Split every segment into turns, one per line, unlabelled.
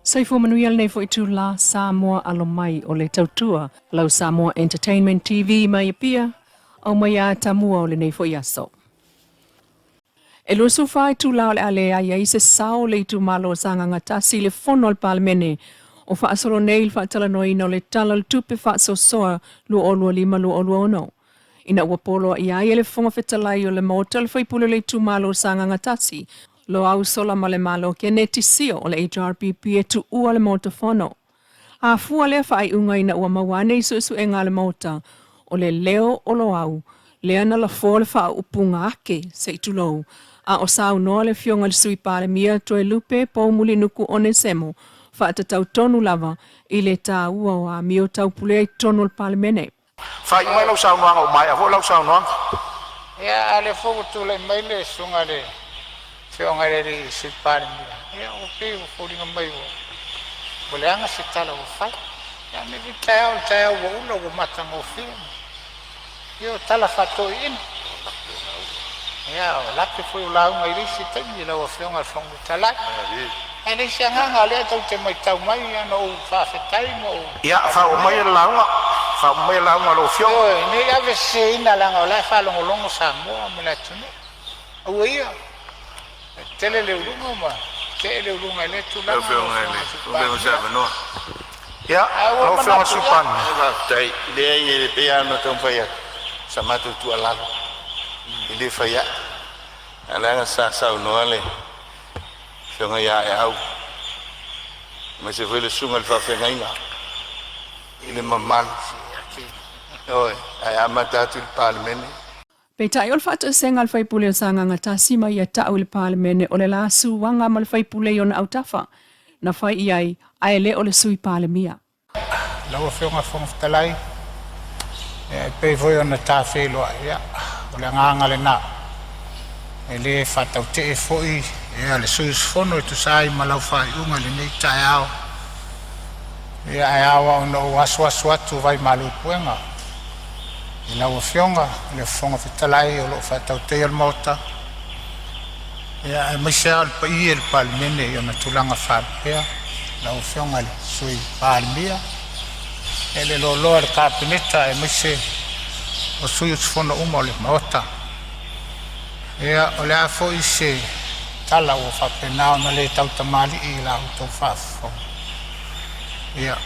Saifo manuial nei fo itu la Samoa alomai o le tautua lau Samoa Entertainment TV mai pia au mai a Atamua o le nei fo iaso. E lo su fai tu la le ale ai ai se sao le itu malo sanga ngatasi le fono al palmene o fa asolo neil fa tala no ino le tala le tupe fa so soa lu olua lima lu olua ono. Ina ua polo i ai ele fonga fetalai o le motel fai pule le itu malo sanga ngatasi lo au sola ma le malo ke neti sio o le HRPP e tu ua le mota fono. A fua lea fai unga ina ua mawane isu e ngā le mota o le leo o lo au lea na la fo le faa upunga ake se itu lou. A o sau noa le fionga le sui pale mia to e lupe po muli nuku one semo faa tatau tonu lava i le tā ua o a mio tau pulea i tonu le pale mene.
Fai mai lau sau noanga o mai, a fo lau sau noanga?
Ia ale fogu tu le mai le sunga le fionga le ri sui pale mia. Ia o pe o fōringa mai o. Bole anga se tala o fai. Ia me vi tau o ula o matanga o fionga. Ia o tala fato ina. Ia o lape foi o lau ngai risi taimi lau a fionga fongu talai. E le si anganga lea tau te mai tau mai ano o whawhetai mo.
Ia, whao mai launga. Whao mai launga lo fionga.
Oi, ne ave se ina langa o lai whalongo longo Samoa me la tune. Au ia. Tele le urunga ma. Te le urunga le tu langa.
Le fionga le. O bengo sava no.
Ia, lo fionga supan.
Tai, le ai le pea no tau whaia. Sa matu tu alalo. Ile whaia. Alanga sa sau noa le. Fionga ia e au. Ma se foi le sunga le whawhenga inga. Ile mamalu. Oi, ai amatatu le palemene.
Pei tai ol fatu senga le faipule o sanga ngatasi mai ia tau le palemene o le la su wanga ma le faipule i ona autafa. Na fai iai, ai le o le sui palemia.
Lau fionga fonga talai. Pei voi ona tā wheloa ia. O le nganga le nā. E le whatau te e foi. Ia le sui fono e tu sai ma lau whai unga le nei tai ao. Ia ai awa ona o asu atu vai malu puenga. I lau fionga, le fonga fitalai o lo whatau te al mota. Ia e maisea al pa i el palemene i ona tulanga whapea. Lau fionga le sui palemia. E le lo loa le kapineta e maise o sui utfono uma o le mota. Ia o le afo i se tala o whapenao na le tau tamali i la utou whafo. Ia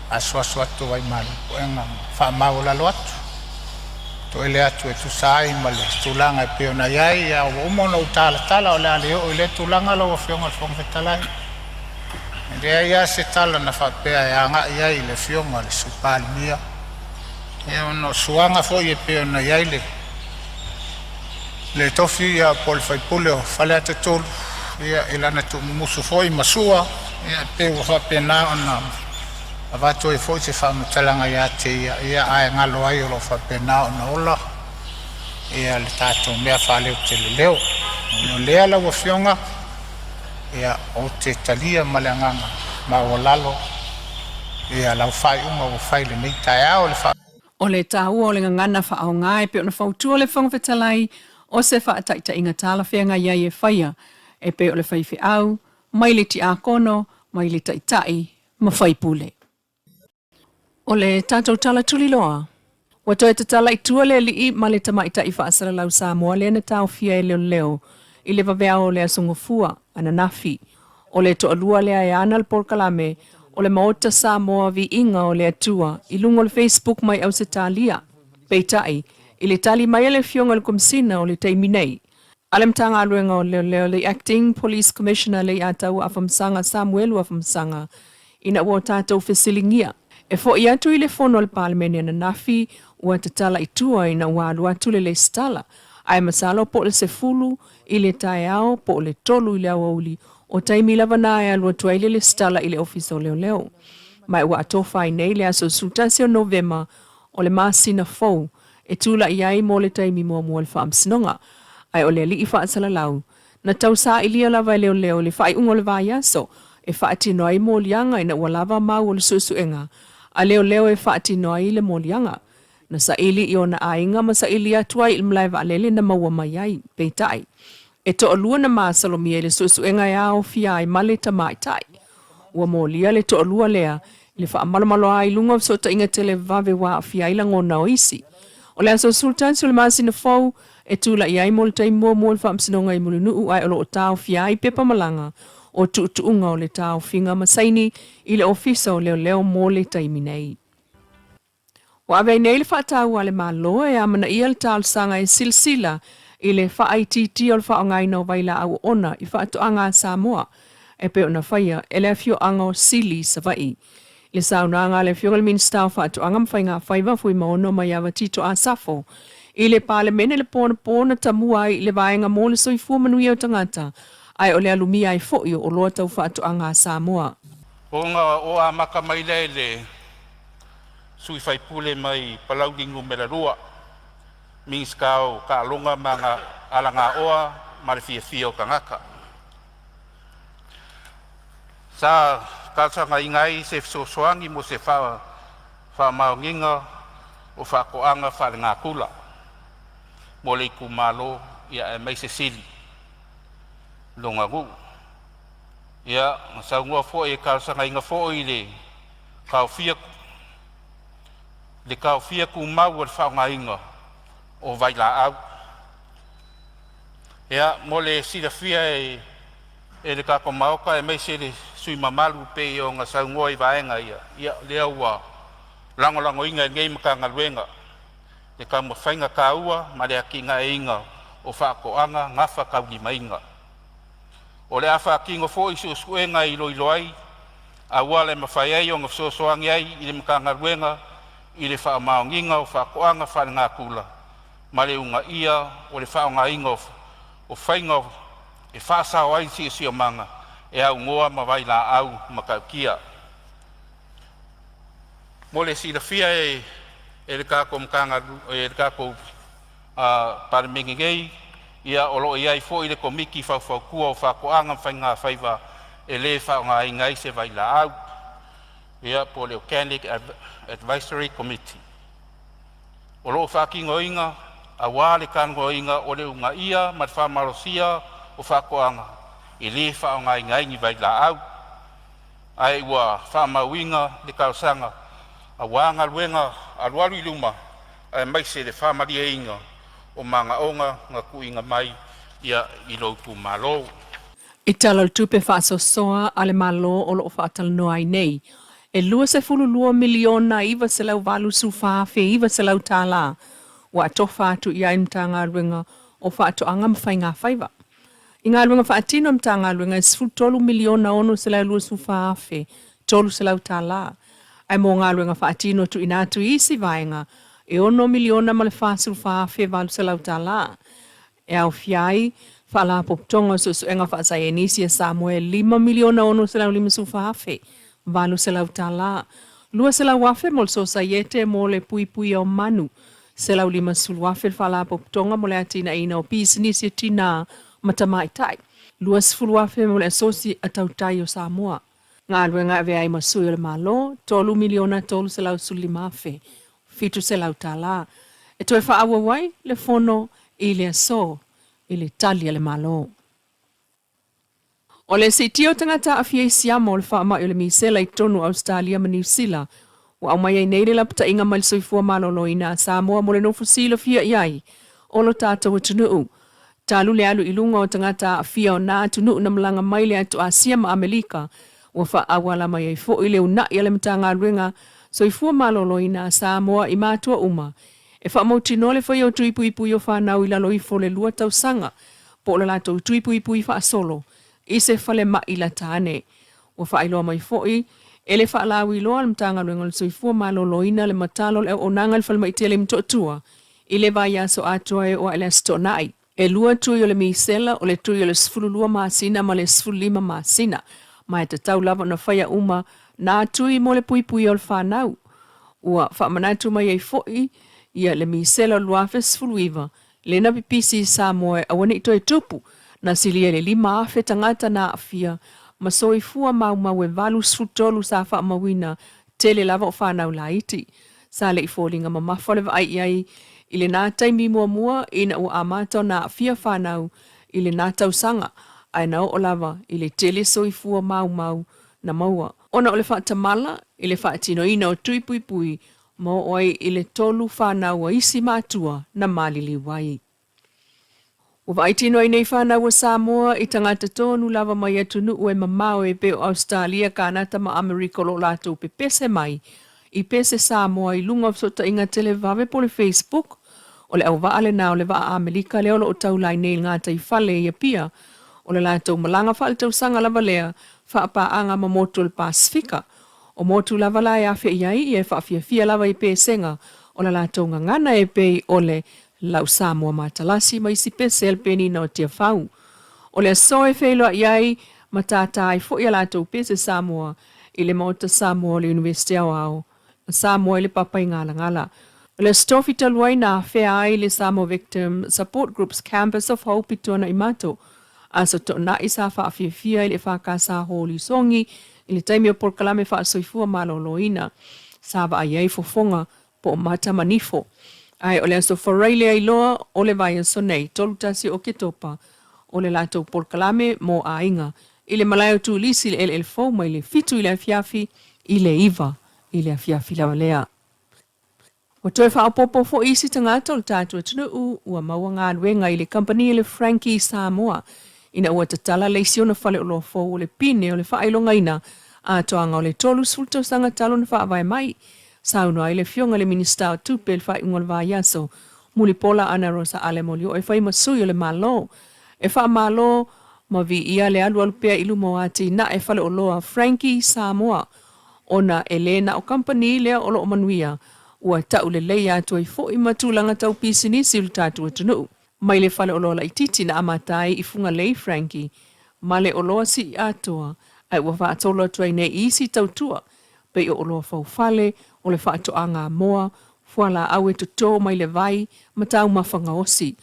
asu atu vai malu puenga whamau lalo atu. To ele atu e tu sai ma le tulanga e peo na iai ia o umono utala o le aleo o le tulanga lo o fionga le fonga fetalai. Rea ia se tala na whapea e anga iai le fionga le supali mia. Ia ono suanga foi e peo na iai le tofi ia pol fai pule o fale ate tolu. Ia ilana tu musu foi masua. Ia peo whapena ona. Avato e foi se whamutalanga ia te ia ai ngalo ai o lo whapena ona ola. Ia le tātou mea whaleo te leo. Ono lea lau a fionga. Ia o te talia maleanganga ma o lalo. Ia lau whai unga o whai le nei tai ao le whai.
O le tāua o le ngangana wha au ngai pe ona whautua le whangwhetalai o se whaataita inga tāla whenga iai e whaia e pe o le whaiwhi au, mai le ti a kono, mai le taitai, ma whaipule. O le tātou tala tuli loa. Wa toi te tala i tua le li ma le tamaita i whaasara lau Samoa le na tau fia e leo i le vavea o le asungofua, ana nafi. O le to alua lea e ana le porkalame, o le maota Samoa vi inga o le atua, i lungo le Facebook mai au se talia. Peitai, i le tali mai le fionga le komsina o le teiminei. Alem tanga aluenga o leo le Acting Police Commissioner le atau afamsanga Samuelu afamsanga, ina ua tātou fesilingia. E fo i atu i le fono al palemene na nafi, ua tatala i tua ina ua alu atu le stala. Ai masalo po le sefulu, i le tae ao, po le tolu i le awauli, o taimi lava na e alu atu le stala i le ofisa o leo. Mai ua atofa i nei le aso sultasi o Novema, o le masina fau, e tula i ai mo le taimi mua le whaamsinonga. Ai o le li i whaasala lau. Na tau sa i lia lava leo le whai ungo le vai aso, e whaatino ai mo lianga ina ua lava mau o le susuenga. A leo e whaatino ai le mo lianga. Na sa ili i ona ainga ma sa ili atuai il mlai vaalele na maua mai ai, peitai. E to alua na masalomia le susuenga e ao fia ai male tamaitai. ua molia le toʻalua lea le faamalomalo ai lunga so taʻiga tele vave wa afiaila gona o isi. O le aso sultan so le masina fou e tulaʻi ai mo le taimua le faamasinoga i mulunuu ai o loo taofia ai pepa malanga o tuutuuga o le taofiga ma saini i le ofisa o leoleo mo le taimi nei. Wa avei nei le whaatau a le malo e amana ia le tālsanga e silsila i le whaaititi o le whaongaina o waila au ona i whaatoanga Samoa e pe ona whaia e le afio anga o sili sa vai. Le saunanga le fionga le minsta o whaatoanga mwhainga whaiva fui maono mai awa tito a safo i le pale mene le pona tamua i le vaenga mo le soifua manuia o tangata ai o le alumia ai foio o loa tau whaatoanga Samoa.
O a maka mai le sui fai pule mai palaulingu melarua. Mings kau ka alonga mga alanga oa marifia o kangaka. Sa kalsanga ingai se sosoangi mo se fa maunginga o fa koanga fa nga kula. Mole kumalo ia mai se sili. Longa gu. Ia sa ngua fo e kalsanga inga fo ile kau fia le kau fia ku mau o whaonga inga o vaila au. Ea, mole sida fia e le kako maoka e mei se le sui mamalu pe o ngā saungoa i vaenga ia. Ia lea ua lango inga ngei maka ngaluenga. Le ka mawhainga ka ua, ma le aki ngā inga o whaakoanga ngafa kau ni mainga. O le awha kingo fo i suenga i loiloai, a ua le mawhaiai o ngā sosoangi ai i le maka ngaluenga, i le wha maonginga o whakoanga wha ngā kula. Ma le unga ia o le whaonga inga o whainga e whaasao ai si o manga e au ngoa ma vai la au makaukia. Mo le silafia e le kako mkanga e le kako paramingigei ia o loo iai fo i le komiki whauwhaukua o whakoanga whainga whaiva e le whaonga inga i se vai la au. Ia po le Organic Advisory Committee. O loo whakingo inga, a wale kango inga o le unga ia, mat whamarosia o whakoanga. I le whaonga inga ingi vai la au. Ai ua whamauinga le kausanga. A wanga luenga a lualu iluma, ai mai se le whamaria inga o manga onga ngā kuinga mai ia i loutu malo.
I tala tupe whaasosoa a le malo o loo whaatala noa ai nei. E lua se fululua miliona iwa se lau walu su whaafe iwa se lau tāla. Wa tofa atu i aimta ngā ruenga o whaato anga mwhai ngā whaiva. I ngā ruenga whaatino mta ngā ruenga e sifu tolu miliona ono se lau lua su whaafe, tolu se lau tāla. Ai mō ngā ruenga whaatino tu inatu isi vaenga, e ono miliona ma le whaasu whaafe walu se lau tāla. E au fiai, whaala poptonga su enga whaasai e nisi e Samoa 5 miliona ono se lau 5 su whaafe. Valu se lau tāla. Lua se lau wafe mol so saiete mo le pui o manu. Se lau 5 sulu wafe whala poptonga mo le atina ina o business e tina matamai tai. Lua sifulu wafe mo le asosi atau tai o Samoa. Ngā luenga ave ai masui o le malo, tolu miliona tolu se lau suli mafe. Fitu se lau tāla. E toi wha awa wai le fono i le aso, i le tali le malo. O le sitio tangata a fia siamo le wha mai o le misela i tonu Australia ma New Zealand. Wa au mai ai nei le lapta inga mai soifua malolo ina Samoa mo le nofu sila fia iai. O lo tata wa tunuu. Talu le alu ilunga o tangata a fia o nā tunuu na malanga mai le atu Asia ma Amerika. Wa wha awala mai ai fo i le una i ale mtanga ruenga soifua malolo ina Samoa i mātua uma. E wha mautino le whai o tuipuipu o whanau i lalo i fo le lua tau sanga. Po le lato tuipuipu i wha solo. I se fale mai la tāne. Wa whailoa mai foi, e le whaalawi loa al mtanga ruenga le soifua maloloina le matalo le o nanga le whalma i te le mtotua. I le vai aso atua e o ele astonai. E lua tui o le misela o le tui o le sfululua maasina ma le sfulima maasina. Mai te tau lava na whaia uma nā tui mo le puipui o le whanau. Ua whamanatu mai ei foi, ia le misela luafe sfuluiva. Le na pipisi Samoa awane ito e tupu. Na silia le 5 afe tangata na afia, ma soifua mau e valu sfutolu sa wha mawina, tele lava o whanau la iti. Sa le i fōlinga ma mawhalewa ai iai, i le nātai mi mua ina ua amata na afia whanau, i le nātau sanga, ai nao o lava, i le tele soifua mau, na maua. Ona o le whaatamala i le whaatinoina o tui pui pui mo oi i le tolu whanau a isi mātua na malili wai. Ua vaitino ai nei whanau a Samoa i tangata tonu lava mai atu nuu e mamao e peo Australia kanata ma Amerika lo lato pe pese mai i pese Samoa i lunga sota inga televave po le Facebook o le au vaale na o le vaa Amerika leo lo o taulai nei ngata i fale i pia o le lato malanga whaal tau sanga lava lea whaapa anga ma motu le Pasifika o motu lava la e awhia iai i e whaafia lava i pesenga o le lato ngangana e pei o le lau Samoa matalasi mai si pese el peni na o tia whau. O le soe wheloa iai ma tātai fo i lato pese Samoa i le mauta Samoa le University au Samoa i le papai ngala ngala. O le stofi taluai na whea ai le Samoa Victim Support Group's Campus of Hope i tona i mato. Aso to na isa whaafia i le whakasa holi songi i le taimi o polkalame whaasoifua maloloina. Sava ai ei fofonga po mata manifo. Ai o le aso whareile ai loa o le vai aso nei, tolu tasi o ke topa o le lato polkalame mo a inga. I le malayo tu lisi le el fau mai le fitu i le afiafi i le iwa i le afiafi la walea. O toi whaapopo fo isi tangata o le tātua tunu ua maua ngā ruenga i le company i le Frankie Samoa. Ina ua tatala le isi ona whale o lo fau o le pine o le whaelonga ina a toanga o le tolu sulto sanga talo na whaavai mai. Sauna i le fionga le minista o tupe le whai ungol vai aso. Muli pola ana rosa ale molio e whai masui o le malo. E wha malo ma vi ia le alu alupea ilu moati na e whale o loa Frankie Samoa. Ona Elena o company lea o lo manuia. Ua tau le leia atua i fo i matulanga tau pisinisi ulu tātua tunu. Mai le whale o loa la ititi na amatai i funga lei Frankie. Ma le o loa si atua. Ai ua wha atolo atua i ne isi tau tua. Pei o loa fau fale o le whaatoanga moa, fuala au e tuto mai le vai, ma tau mawhanga osi.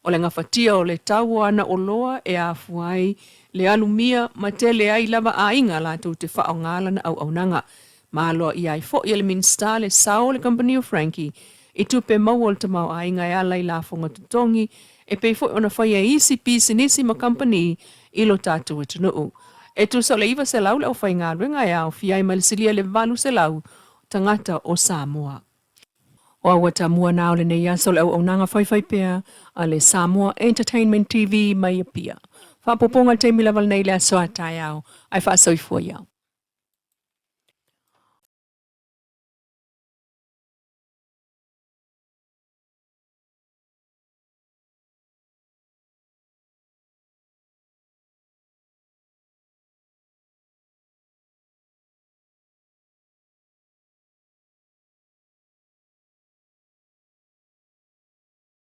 O le ngawhatia o le tau ana o loa e a fuai, le alumia ma te le ai lava a inga la tau te whao ngala na au aunanga. Ma aloa i ai fo i le minsta le sao le company o Frankie, i tupe mau o le tamau a inga e alai la fonga tutongi, e pei fo i ona whai e isi pisi nisi ma company i lo tātou e tunuu. E tu so le iwa se lau le o whai ngā ringa e au fiai malisilia le valu se lau, tangata o Samoa. O awa Atamua nao le nei aso le au nanga whai pea a le Samoa Entertainment TV mai a pia. Whapoponga te milaval nei le aso atai au, ai wha soifua iau.